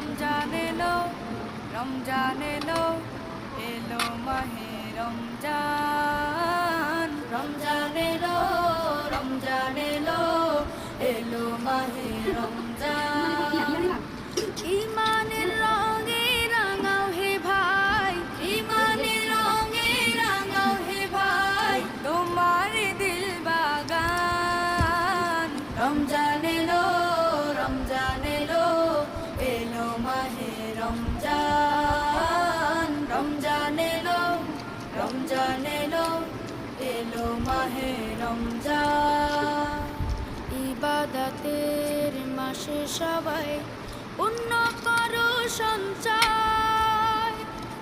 রমজান এলো রমজান এলো এলো মাহে রমজান রমজান এলো রমজান এলো এলো মাহে রমজান ইমানের রঙে রাঙাও হে ভাই ইমানের রঙে রাঙাও হে ভাই তোমার দিল বাগান রমজান এলো রমজান এলো এলো মাহে রমজান রমজান এলো রমজান এলো এলো মাহে রমজান ইবাদতের মাসে সবাই পুণ্য করো সঞ্চয়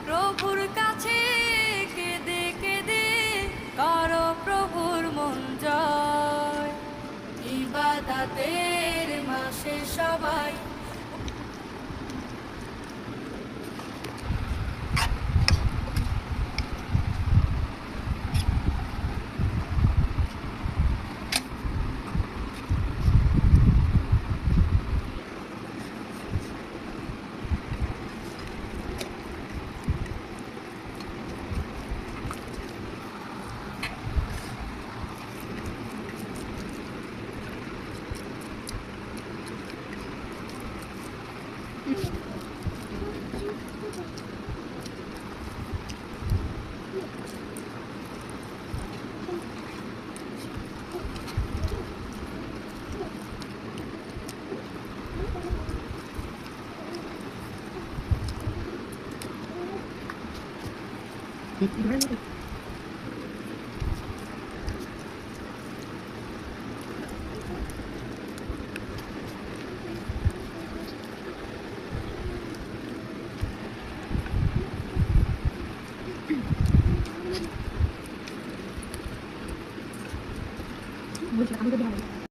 প্রভুর কাছে কেঁদে কেঁদে করো প্রভুর মন জয় ইবাদতের মাসে সবাই বলছি আমি তো ভালো